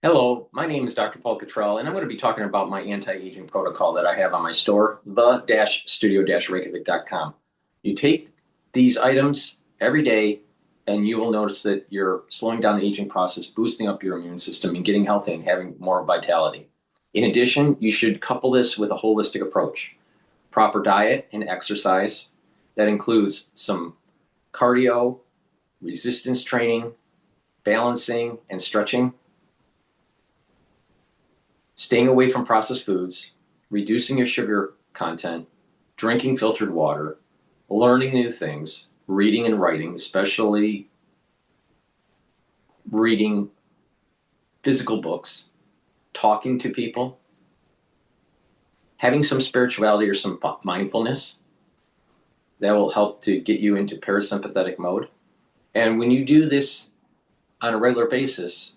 Hello, my name is Dr. Paul Cottrell, and I'm going to be talking about my anti-aging protocol that I have on my store, the-studio-reykjavik.com. You take these items every day, and you will notice that you're slowing down the aging process, boosting up your immune system, and getting healthy and having more vitality. In addition, you should couple this with a holistic approach, proper diet and exercise. That includes some cardio, resistance training, balancing, and stretching, staying away from processed foods, reducing your sugar content, drinking filtered water, learning new things, reading and writing, especially reading physical books, talking to people, having some spirituality or some mindfulness. That will help to get you into parasympathetic mode. And when you do this on a regular basis,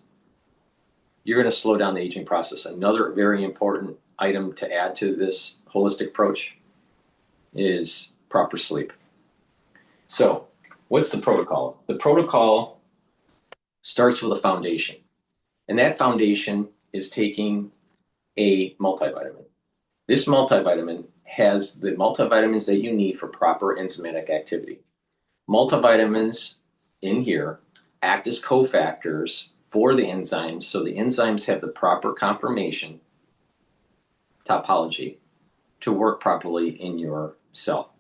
you're going to slow down the aging process. Another very important item to add to this holistic approach is proper sleep. So, what's the protocol? The protocol starts with a foundation, and that foundation is taking a multivitamin. This multivitamin has the multivitamins that you need for proper enzymatic activity. Multivitamins in here act as cofactors for the enzymes, so the enzymes have the proper conformation topology to work properly in your cell.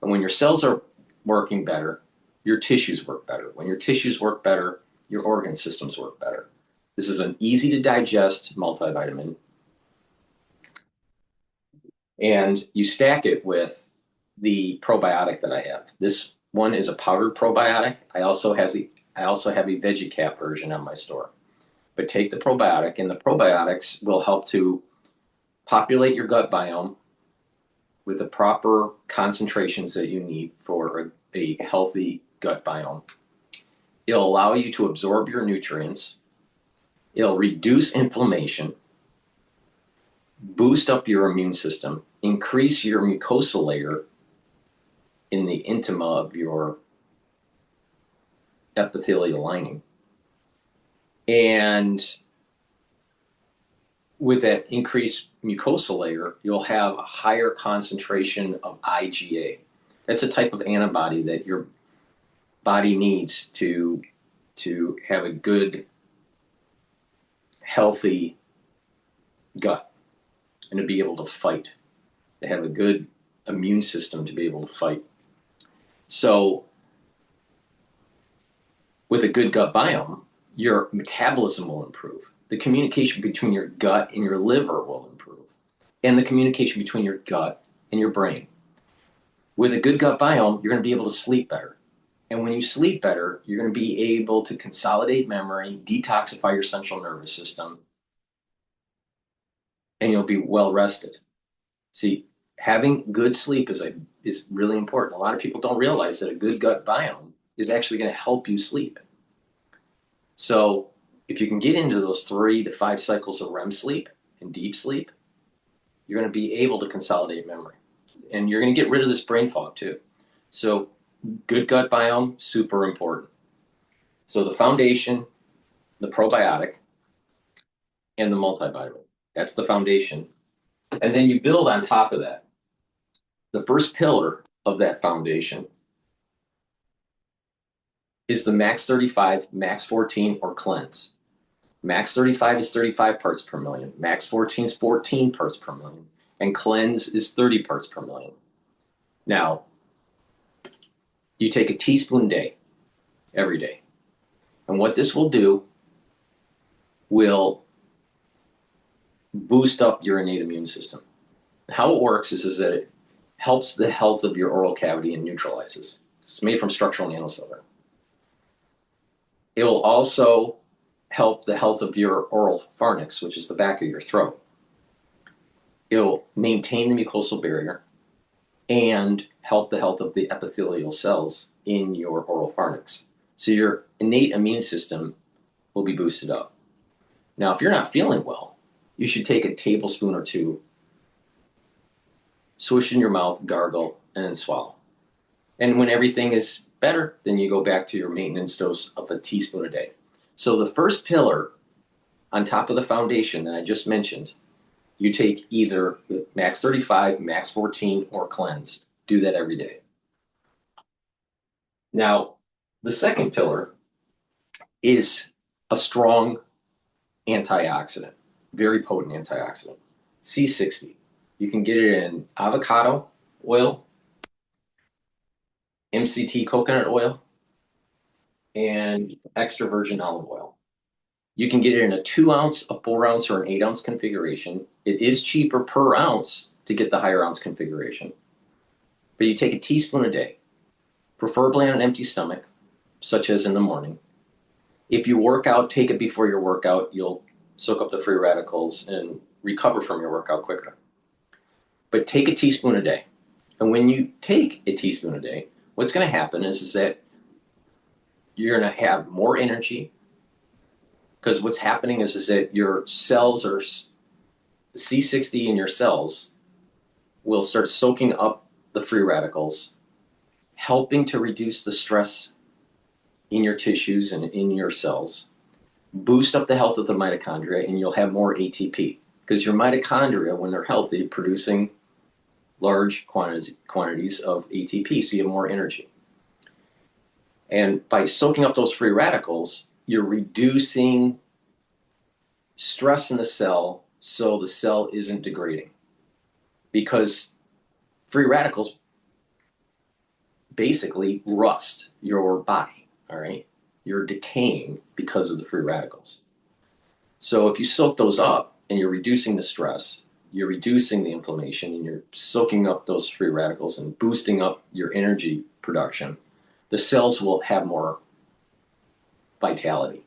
And when your cells are working better, your tissues work better. When your tissues work better, your organ systems work better. This is an easy to digest multivitamin, and you stack it with the probiotic that I have. This one is a powdered probiotic. I also have a VeggieCap version on my store. But take the probiotic, and the probiotics will help to populate your gut biome with the proper concentrations that you need for a healthy gut biome. It'll allow you to absorb your nutrients. It'll reduce inflammation, boost up your immune system, increase your mucosal layer in the intima of your epithelial lining. And with that increased mucosal layer, you'll have a higher concentration of IgA. That's a type of antibody that your body needs to have a good, healthy gut and to be able to fight, to have a good immune system to be able to fight. So with a good gut biome, your metabolism will improve. The communication between your gut and your liver will improve, and the communication between your gut and your brain. With a good gut biome, you're going to be able to sleep better. And when you sleep better, you're going to be able to consolidate memory, detoxify your central nervous system, and you'll be well rested. See, having good sleep is really important. A lot of people don't realize that a good gut biome is actually going to help you sleep. So if you can get into those 3 to 5 cycles of REM sleep and deep sleep, you're going to be able to consolidate memory. And you're going to get rid of this brain fog too. So good gut biome, super important. So the foundation, the probiotic, and the multivitamin. That's the foundation. And then you build on top of that. The first pillar of that foundation is the max 35, max 14, or cleanse. Max 35 is 35 parts per million. Max 14 is 14 parts per million. And cleanse is 30 parts per million. Now, you take a teaspoon a day, every day. And what this will do will boost up your innate immune system. How it works is that it helps the health of your oral cavity and neutralizes. It's made from structural nanosilver. It will also help the health of your oral pharynx, which is the back of your throat. It'll maintain the mucosal barrier and help the health of the epithelial cells in your oral pharynx. So your innate immune system will be boosted up. Now, if you're not feeling well, you should take a tablespoon or 2, swish in your mouth, gargle, and then swallow. And when everything is better, then you go back to your maintenance dose of a teaspoon a day. So the first pillar on top of the foundation that I just mentioned, you take either max 35, max 14, or cleanse. Do that every day. Now, the second pillar is a strong antioxidant, very potent antioxidant, C60. You can get it in avocado oil, MCT coconut oil, and extra virgin olive oil. You can get it in a 2-ounce, a 4-ounce, or an 8-ounce configuration. It is cheaper per ounce to get the higher ounce configuration. But you take a teaspoon a day, preferably on an empty stomach, such as in the morning. If you work out, take it before your workout. You'll soak up the free radicals and recover from your workout quicker. But take a teaspoon a day. And when you take a teaspoon a day, what's going to happen is that you're going to have more energy, because what's happening is that your cells are, C60 in your cells will start soaking up the free radicals, helping to reduce the stress in your tissues and in your cells, boost up the health of the mitochondria, and you'll have more ATP, because your mitochondria, when they're healthy, producing large quantities of ATP, so you have more energy. And by soaking up those free radicals, you're reducing stress in the cell so the cell isn't degrading. Because free radicals basically rust your body, all right? You're decaying because of the free radicals. So if you soak those up and you're reducing the stress, you're reducing the inflammation, and you're soaking up those free radicals and boosting up your energy production, the cells will have more vitality.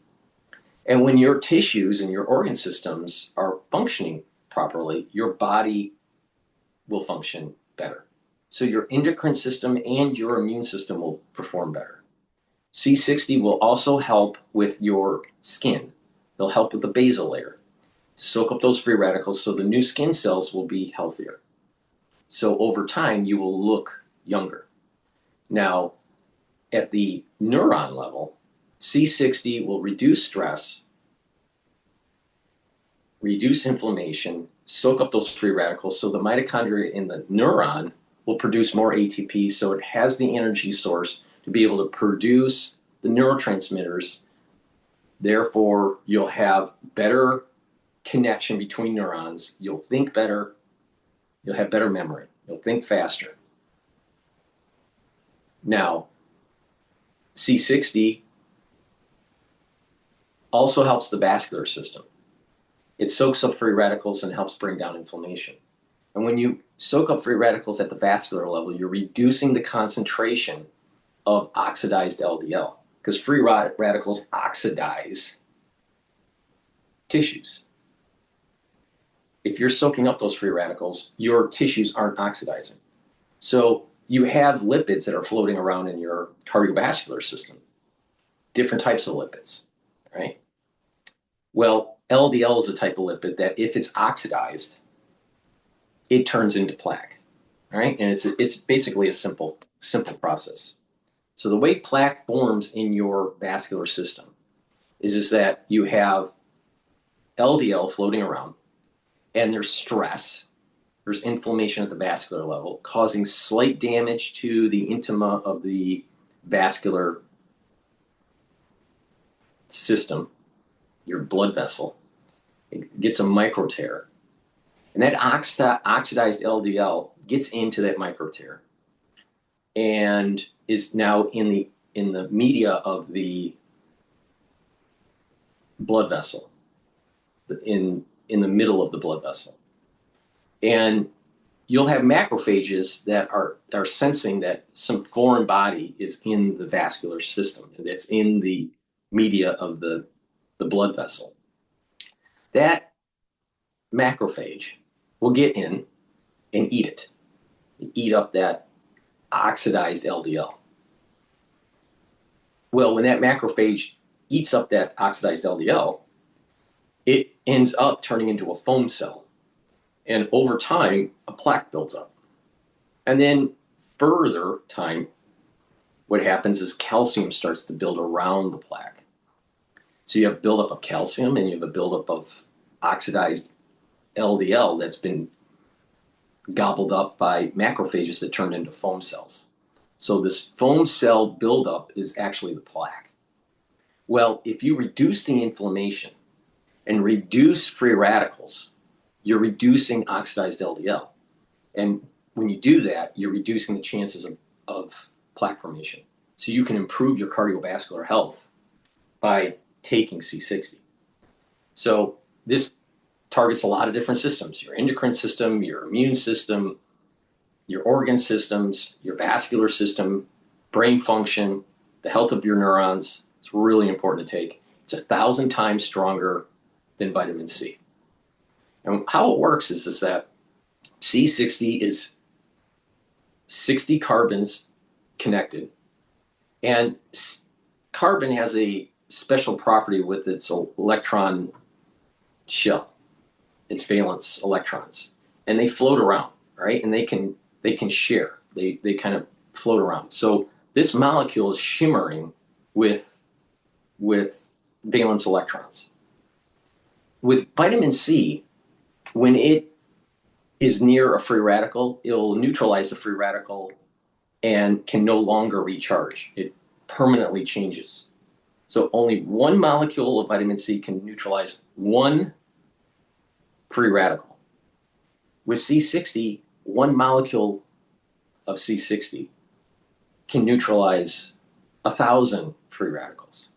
And when your tissues and your organ systems are functioning properly, your body will function better. So your endocrine system and your immune system will perform better. C60 will also help with your skin. They'll help with the basal layer, soak up those free radicals so the new skin cells will be healthier. So over time, you will look younger. Now, at the neuron level, C60 will reduce stress, reduce inflammation, soak up those free radicals, so the mitochondria in the neuron will produce more ATP, so it has the energy source to be able to produce the neurotransmitters. Therefore, you'll have better connection between neurons. You'll think better. You'll have better memory. You'll think faster. Now, C60 also helps the vascular system. It soaks up free radicals and helps bring down inflammation. And when you soak up free radicals at the vascular level, you're reducing the concentration of oxidized LDL, because free radicals oxidize tissues. If you're soaking up those free radicals, your tissues aren't oxidizing. So you have lipids that are floating around in your cardiovascular system, different types of lipids, right? Well, LDL is a type of lipid that if it's oxidized, it turns into plaque, all right? And it's basically a simple process. So the way plaque forms in your vascular system is that you have LDL floating around, and there's stress, there's inflammation at the vascular level, causing slight damage to the intima of the vascular system, your blood vessel. It gets a micro tear. And that oxidized LDL gets into that micro tear and is now in the media of the blood vessel, in the middle of the blood vessel. And you'll have macrophages that are sensing that some foreign body is in the vascular system, that's in the media of the blood vessel. That macrophage will get in and eat it, eat up that oxidized LDL. Well, when that macrophage eats up that oxidized LDL, it ends up turning into a foam cell. And over time, a plaque builds up. And then further time, what happens is calcium starts to build around the plaque. So you have buildup of calcium and you have a buildup of oxidized LDL that's been gobbled up by macrophages that turn into foam cells. So this foam cell buildup is actually the plaque. Well, if you reduce the inflammation and reduce free radicals, you're reducing oxidized LDL. And when you do that, you're reducing the chances of plaque formation. So you can improve your cardiovascular health by taking C60. So this targets a lot of different systems: your endocrine system, your immune system, your organ systems, your vascular system, brain function, the health of your neurons. It's really important to take. It's 1,000 times stronger than vitamin C. And how it works is that C60 is 60 carbons connected, and carbon has a special property with its electron shell, its valence electrons, and they float around, right? And they can share. They kind of float around. So this molecule is shimmering with valence electrons. With vitamin C, when it is near a free radical, it'll neutralize the free radical and can no longer recharge. It permanently changes. So only one molecule of vitamin C can neutralize one free radical. With C60, one molecule of C60 can neutralize 1,000 free radicals.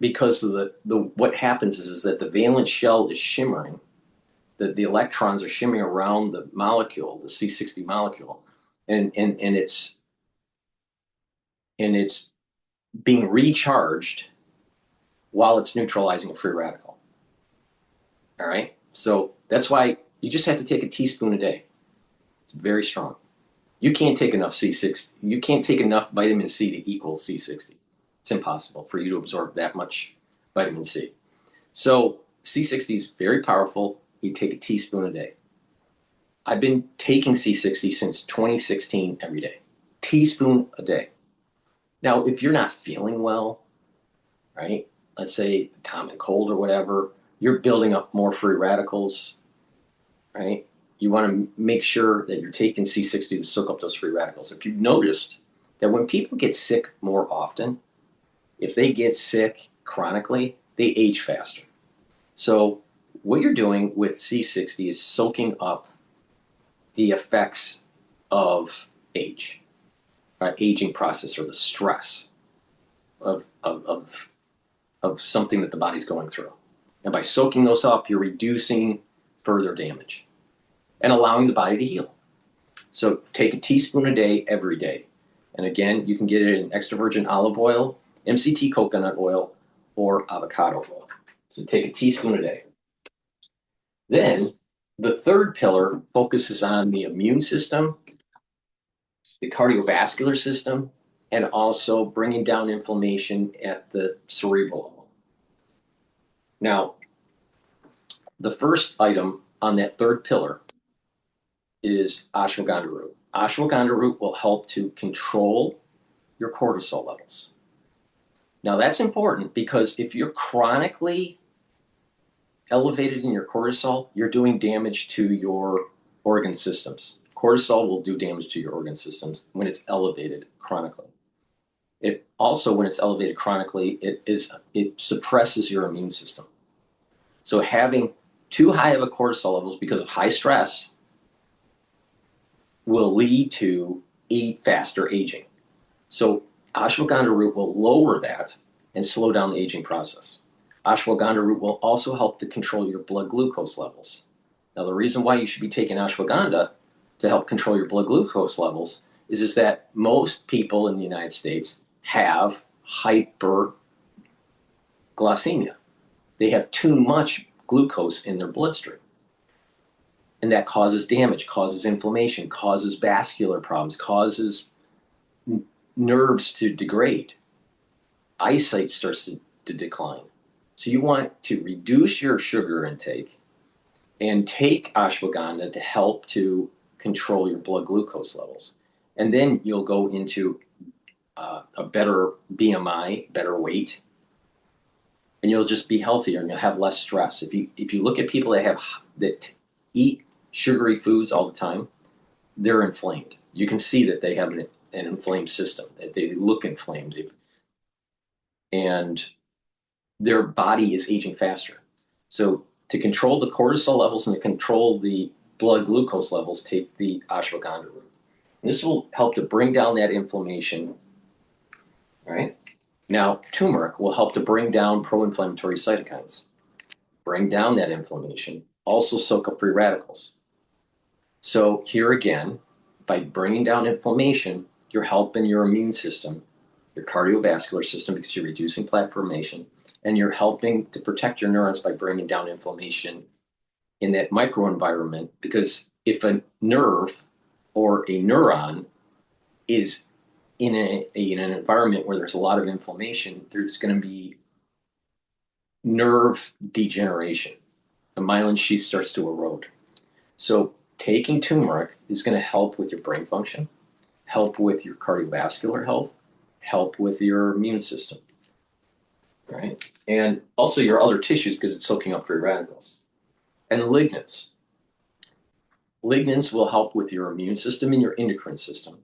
Because of what happens is that the valence shell is shimmering, the electrons are shimmering around the molecule, the C60 molecule, and it's being recharged while it's neutralizing a free radical. All right, so that's why you just have to take a teaspoon a day. It's very strong. You can't take enough C60. You can't take enough vitamin C to equal C60. It's impossible for you to absorb that much vitamin C. So C60 is very powerful. You take a teaspoon a day. I've been taking C60 since 2016 every day. Teaspoon a day. Now, if you're not feeling well, right? Let's say common cold or whatever, you're building up more free radicals, right? You want to make sure that you're taking C60 to soak up those free radicals. If you've noticed that when people get sick more often, if they get sick chronically, they age faster. So what you're doing with C60 is soaking up the effects of age, aging process, or the stress of something that the body's going through. And by soaking those up, you're reducing further damage and allowing the body to heal. So take a teaspoon a day every day. And again, you can get it in extra virgin olive oil, MCT coconut oil, or avocado oil. So take a teaspoon a day. Then the third pillar focuses on the immune system, the cardiovascular system, and also bringing down inflammation at the cerebral level. Now, the first item on that third pillar is ashwagandha root. Ashwagandha root will help to control your cortisol levels. Now, that's important because if you're chronically elevated in your cortisol, you're doing damage to your organ systems. Cortisol will do damage to your organ systems when it's elevated chronically. It also, when it's elevated chronically, it suppresses your immune system. So having too high of a cortisol levels because of high stress will lead to faster aging. So ashwagandha root will lower that and slow down the aging process. Ashwagandha root will also help to control your blood glucose levels. Now, the reason why you should be taking ashwagandha to help control your blood glucose levels is that most people in the United States have hyperglycemia. They have too much glucose in their bloodstream. And that causes damage, causes inflammation, causes vascular problems, causes nerves to degrade. Eyesight starts to decline. So you want to reduce your sugar intake and take ashwagandha to help to control your blood glucose levels. And then you'll go into a better BMI, better weight, and you'll just be healthier and you'll have less stress. If you look at people that eat sugary foods all the time, they're inflamed. You can see that they have an inflamed system, that they look inflamed, and their body is aging faster. So to control the cortisol levels and to control the blood glucose levels, take the ashwagandha root. And this will help to bring down that inflammation. All right. Now, turmeric will help to bring down pro-inflammatory cytokines, bring down that inflammation, also soak up free radicals. So here again, by bringing down inflammation, you're helping your immune system, your cardiovascular system, because you're reducing plaque formation, and you're helping to protect your neurons by bringing down inflammation in that microenvironment. Because if a nerve or a neuron is in an environment where there's a lot of inflammation, there's going to be nerve degeneration. The myelin sheath starts to erode. So taking turmeric is going to help with your brain function, help with your cardiovascular health, help with your immune system, right? And also your other tissues because it's soaking up free radicals. And lignans. Lignans will help with your immune system and your endocrine system,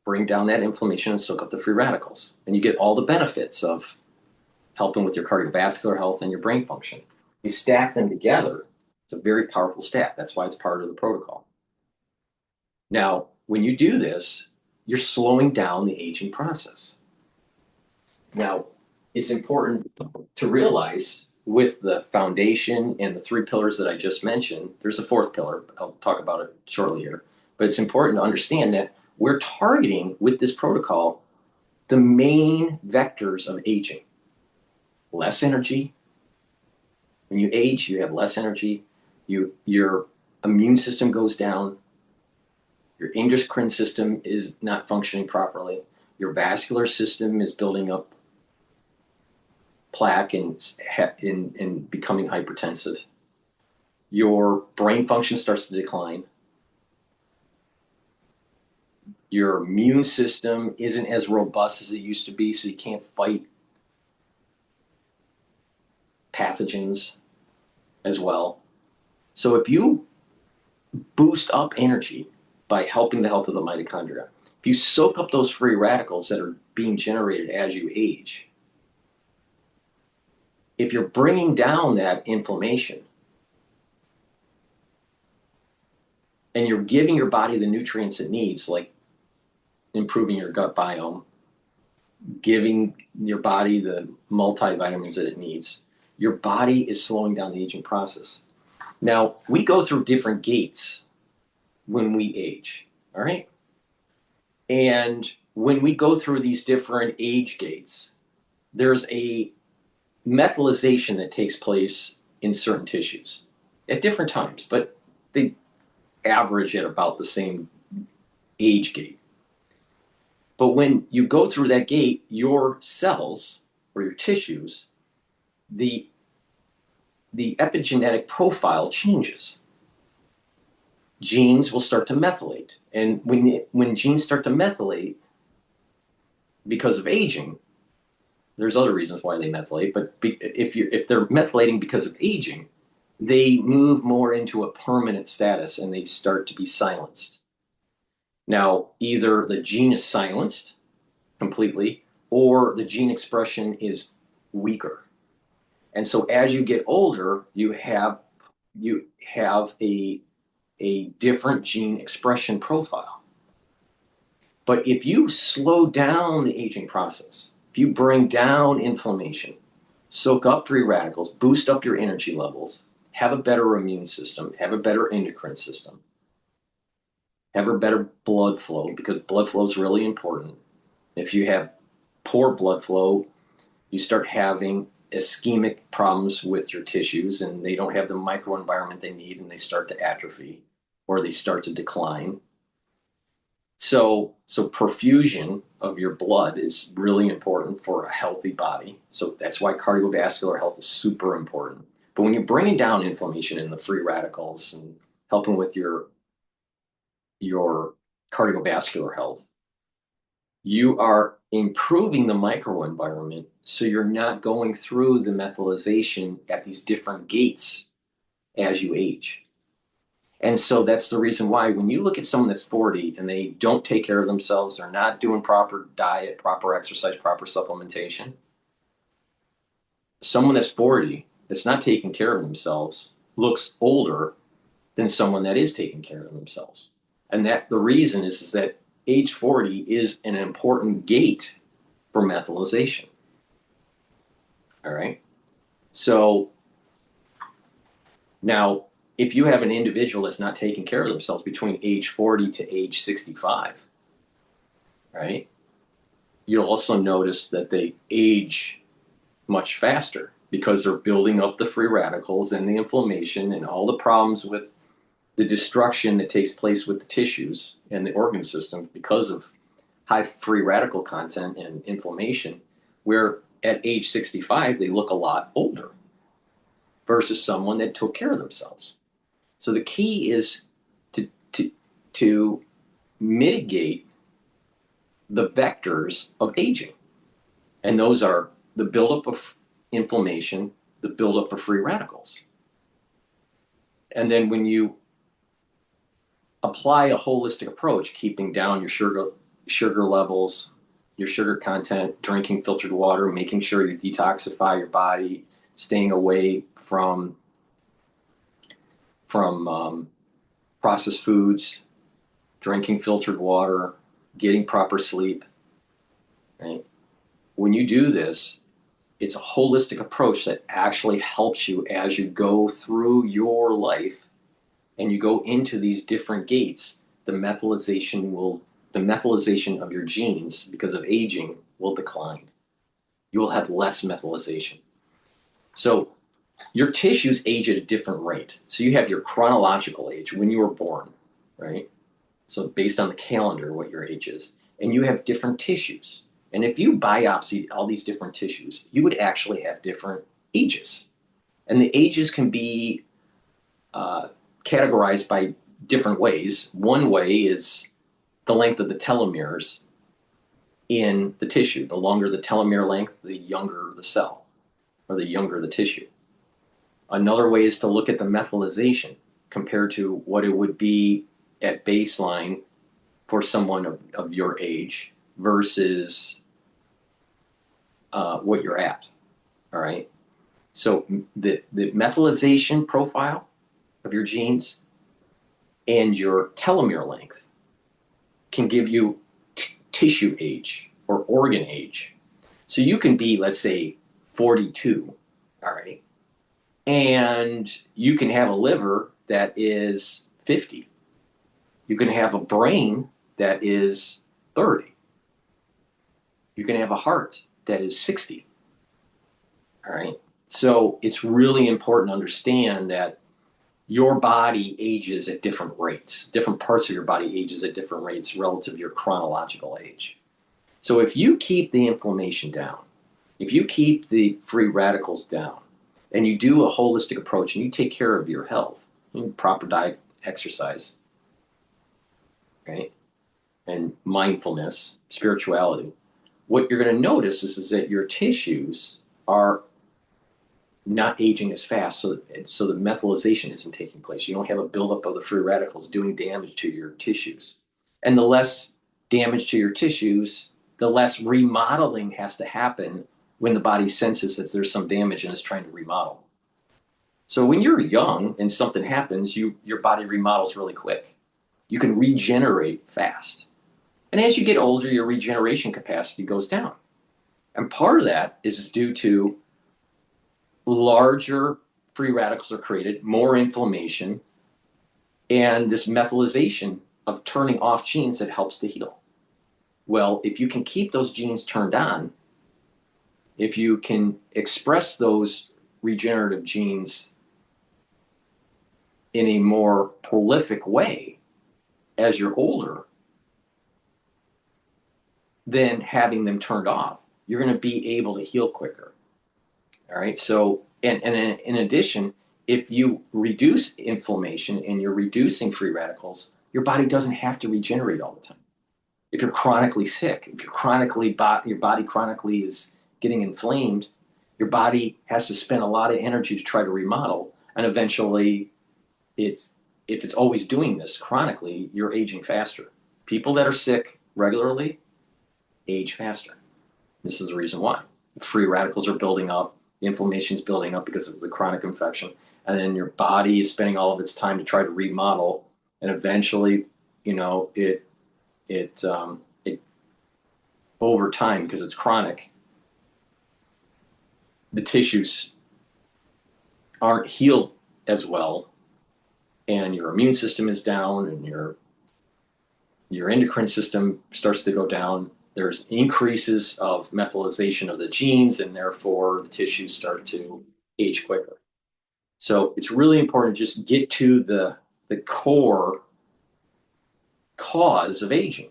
bring down that inflammation and soak up the free radicals. And you get all the benefits of helping with your cardiovascular health and your brain function. You stack them together, it's a very powerful stack. That's why it's part of the protocol. Now, when you do this, you're slowing down the aging process. Now, it's important to realize with the foundation and the three pillars that I just mentioned, there's a fourth pillar. I'll talk about it shortly here. But it's important to understand that we're targeting with this protocol the main vectors of aging. Less energy. When you age, you have less energy. Your immune system goes down. Your endocrine system is not functioning properly. Your vascular system is building up plaque and becoming hypertensive. Your brain function starts to decline. Your immune system isn't as robust as it used to be, so you can't fight pathogens as well. So if you boost up energy by helping the health of the mitochondria, if you soak up those free radicals that are being generated as you age, if you're bringing down that inflammation and you're giving your body the nutrients it needs, like improving your gut biome, giving your body the multivitamins that it needs, your body is slowing down the aging process. Now, we go through different gates when we age, all right? And when we go through these different age gates, there's a methylization that takes place in certain tissues at different times, but they average at about the same age gate. But when you go through that gate, your cells or your tissues, the epigenetic profile changes. Genes will start to methylate. And when genes start to methylate because of aging, there's other reasons why they methylate, but if they're methylating because of aging, they move more into a permanent status and they start to be silenced. Now, either the gene is silenced completely or the gene expression is weaker. And so as you get older, you have a different gene expression profile. But if you slow down the aging process, if you bring down inflammation, soak up free radicals, boost up your energy levels, have a better immune system, have a better endocrine system, have a better blood flow, because blood flow is really important. If you have poor blood flow, you start having ischemic problems with your tissues and they don't have the microenvironment they need and they start to atrophy or they start to decline. So perfusion of your blood is really important for a healthy body. So that's why cardiovascular health is super important. But when you're bringing down inflammation and the free radicals and helping with your cardiovascular health, you are improving the microenvironment so you're not going through the methylation at these different gates as you age. And so that's the reason why when you look at someone that's 40 and they don't take care of themselves, they're not doing proper diet, proper exercise, proper supplementation, someone that's 40 that's not taking care of themselves looks older than someone that is taking care of themselves. And that the reason is that age 40 is an important gate for methylation. All right. So now, if you have an individual that's not taking care of themselves between age 40 to age 65, right, you'll also notice that they age much faster because they're building up the free radicals and the inflammation and all the problems with the destruction that takes place with the tissues and the organ system because of high free radical content and inflammation, where at age 65 they look a lot older versus someone that took care of themselves. So the key is to mitigate the vectors of aging. And those are the buildup of inflammation, the buildup of free radicals. And then when you apply a holistic approach, keeping down your sugar levels, your sugar content, drinking filtered water, making sure you detoxify your body, staying away from processed foods, drinking filtered water, getting proper sleep, right? When you do this, it's a holistic approach that actually helps you as you go through your life and you go into these different gates. The methylation of your genes because of aging will decline. You will have less methylation. So your tissues age at a different rate. So you have your chronological age when you were born, right? So based on the calendar, what your age is. And you have different tissues. And if you biopsy all these different tissues, you would actually have different ages. And the ages can be categorized by different ways. One way is the length of the telomeres in the tissue. The longer the telomere length, the younger the cell, or the younger the tissue. Another way is to look at the methylation compared to what it would be at baseline for someone of your age versus what you're at. All right. So the methylation profile of your genes and your telomere length can give you tissue age or organ age. So you can be, let's say, 42, all right, and you can have a liver that is 50. You can have a brain that is 30. You can have a heart that is 60. All right. So it's really important to understand that your body ages at different rates. Different parts of your body ages at different rates relative to your chronological age. So if you keep the inflammation down, if you keep the free radicals down, and you do a holistic approach and you take care of your health, proper diet, exercise, right, and mindfulness, spirituality, what you're going to notice is that your tissues are not aging as fast, so the methylation isn't taking place. You don't have a buildup of the free radicals doing damage to your tissues. And the less damage to your tissues, the less remodeling has to happen when the body senses that there's some damage and is trying to remodel. So when you're young and something happens, your body remodels really quick. You can regenerate fast. And as you get older, your regeneration capacity goes down. And part of that is due to larger free radicals are created, more inflammation, and this methylation of turning off genes that helps to heal. Well, if you can keep those genes turned on, if you can express those regenerative genes in a more prolific way as you're older, then having them turned off, you're going to be able to heal quicker. All right. So, and in addition, if you reduce inflammation and you're reducing free radicals, your body doesn't have to regenerate all the time. if you're chronically sick, if you're chronically, your body chronically is getting inflamed, your body has to spend a lot of energy to try to remodel. And eventually, if it's always doing this chronically, you're aging faster. People that are sick regularly age faster. This is the reason why. Free radicals are building up, the inflammation is building up because of the chronic infection, and then your body is spending all of its time to try to remodel, and eventually, it over time, because it's chronic, the tissues aren't healed as well, and your immune system is down, and your endocrine system starts to go down. There's increases of methylation of the genes, and therefore the tissues start to age quicker. So it's really important to just get to the core cause of aging,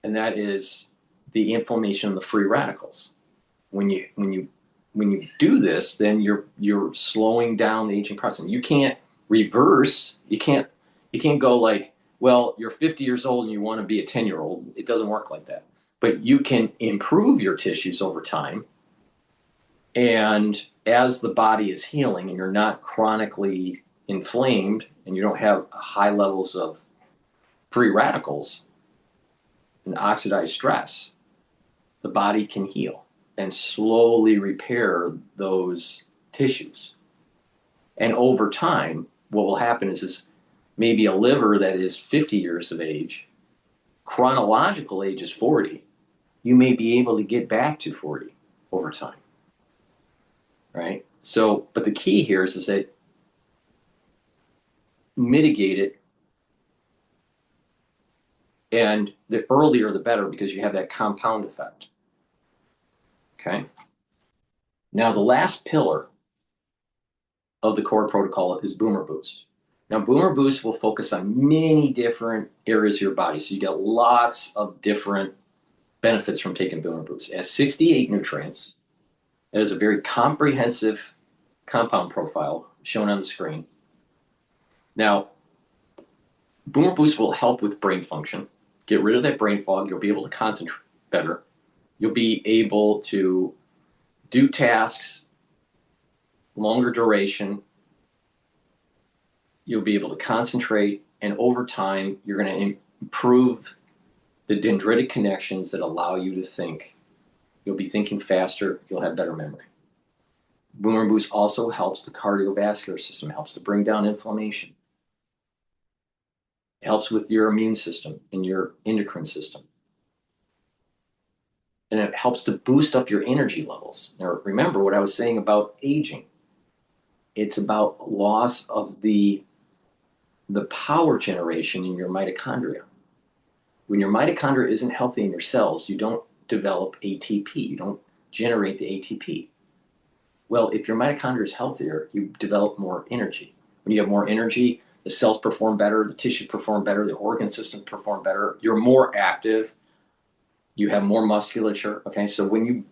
and that is the inflammation of the free radicals. When you do this, then you're slowing down the aging process. You can't reverse. You can't go like, well, you're 50 years old and you want to be a 10-year-old. It doesn't work like that. But you can improve your tissues over time. And as the body is healing and you're not chronically inflamed and you don't have high levels of free radicals and oxidized stress, the body can heal and slowly repair those tissues. And over time, what will happen is maybe a liver that is 50 years of age, chronological age is 40, you may be able to get back to 40 over time, right? So, but the key here is that mitigate it, and the earlier the better, because you have that compound effect, okay? Now, the last pillar of the core protocol is Boomer Boost. Now, Boomer Boost will focus on many different areas of your body, so you get lots of different benefits from taking Boomer Boost. It has 68 nutrients. It has a very comprehensive compound profile shown on the screen. Now, Boomer Boost will help with brain function, get rid of that brain fog. You'll be able to concentrate better. You'll be able to do tasks, longer duration. You'll be able to concentrate, and over time, you're going to improve the dendritic connections that allow you to think. You'll be thinking faster. You'll have better memory. Boomer Boost also helps the cardiovascular system, helps to bring down inflammation. It helps with your immune system and your endocrine system. And it helps to boost up your energy levels. Now, remember what I was saying about aging. It's about loss of the power generation in your mitochondria. When your mitochondria isn't healthy in your cells, you don't develop ATP. You don't generate the ATP. Well, if your mitochondria is healthier, you develop more energy. When you have more energy, the cells perform better, the tissues perform better, the organ systems perform better. You're more active. You have more musculature. Okay, so when you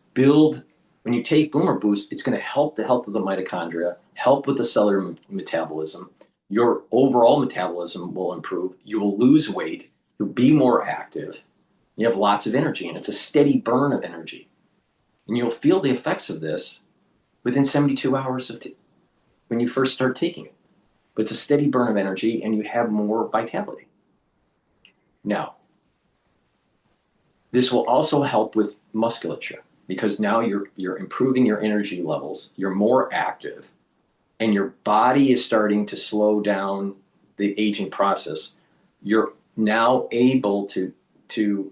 take Boomer Boost, it's going to help the health of the mitochondria, help with the cellular metabolism. Your overall metabolism will improve. You will lose weight. You'll be more active. You have lots of energy, and it's a steady burn of energy. And you'll feel the effects of this within 72 hours when you first start taking it. But it's a steady burn of energy, and you have more vitality. Now, this will also help with musculature, because now you're improving your energy levels. You're more active, and your body is starting to slow down the aging process. You're now able to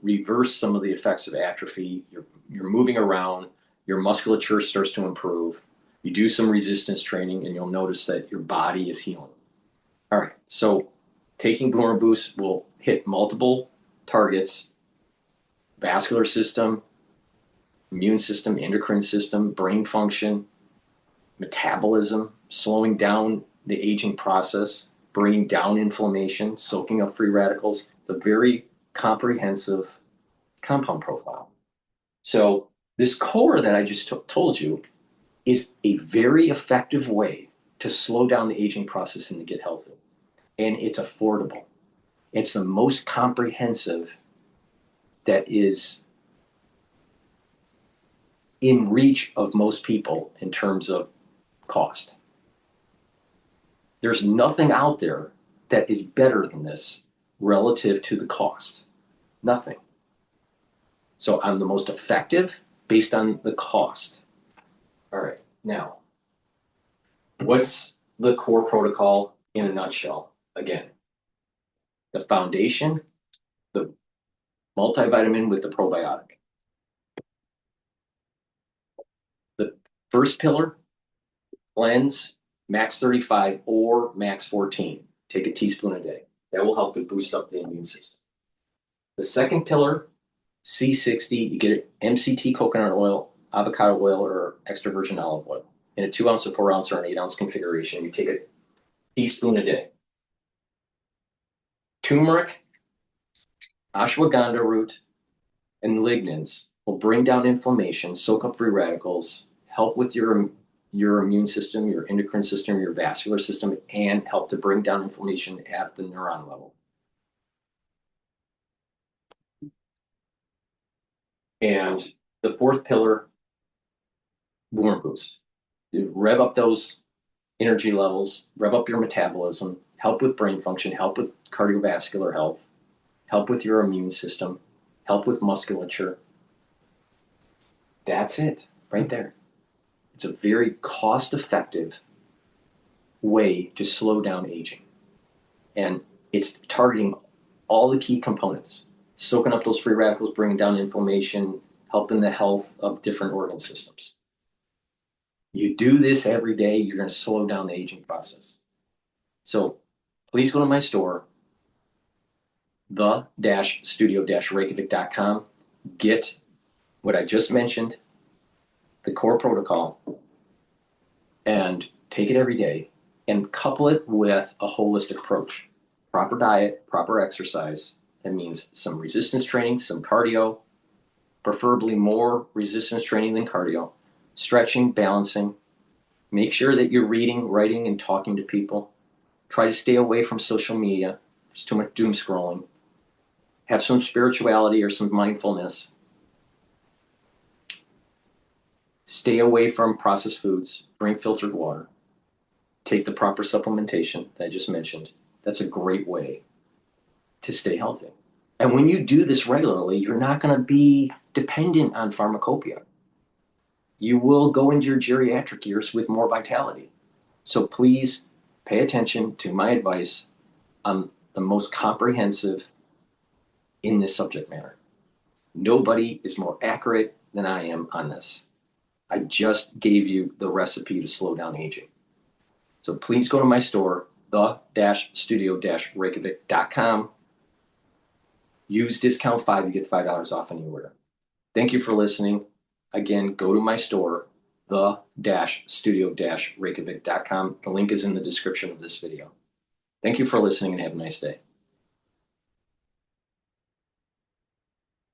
reverse some of the effects of atrophy. You're moving around. Your musculature starts to improve. You do some resistance training, and you'll notice that your body is healing. All right, so taking Boomer Boost will hit multiple targets: vascular system, immune system, endocrine system, brain function, metabolism, slowing down the aging process, bringing down inflammation, soaking up free radicals. It's a very comprehensive compound profile. So this core that I just told you is a very effective way to slow down the aging process and to get healthy. And it's affordable. It's the most comprehensive that is in reach of most people in terms of cost. There's nothing out there that is better than this relative to the cost. Nothing. So I'm the most effective based on the cost. All right, now, what's the core protocol in a nutshell? Again, the foundation, the multivitamin with the probiotic. The first pillar, cleanse, max 35 or max 14. Take a teaspoon a day. That will help to boost up the immune system. The second pillar, C60, you get MCT coconut oil, avocado oil, or extra virgin olive oil in a 2 ounce, a 4 ounce, or an 8 ounce configuration. You take a teaspoon a day. Turmeric, ashwagandha root, and lignans will bring down inflammation, soak up free radicals, help with your immune system, your endocrine system, your vascular system, and help to bring down inflammation at the neuron level. And the fourth pillar, boomer boost. Rev up those energy levels, rev up your metabolism, help with brain function, help with cardiovascular health, help with your immune system, help with musculature. That's it, right there. It's a very cost-effective way to slow down aging. And it's targeting all the key components, soaking up those free radicals, bringing down inflammation, helping the health of different organ systems. You do this every day, you're going to slow down the aging process. So please go to my store, the-studio-reykjavik.com, get what I just mentioned, the core protocol, and take it every day and couple it with a holistic approach. Proper diet, proper exercise. That means some resistance training, some cardio, preferably more resistance training than cardio, stretching, balancing. Make sure that you're reading, writing, and talking to people. Try to stay away from social media. There's too much doom scrolling. Have some spirituality or some mindfulness. Stay away from processed foods. Drink filtered water. Take the proper supplementation that I just mentioned. That's a great way to stay healthy. And when you do this regularly, you're not going to be dependent on pharmacopoeia. You will go into your geriatric years with more vitality. So please pay attention to my advice. I'm the most comprehensive in this subject matter. Nobody is more accurate than I am on this. I just gave you the recipe to slow down aging. So please go to my store, the-studio-reykjavik.com. Use discount 5, you get $5 off any order. Thank you for listening. Again, go to my store, the-studio-reykjavik.com. The link is in the description of this video. Thank you for listening and have a nice day.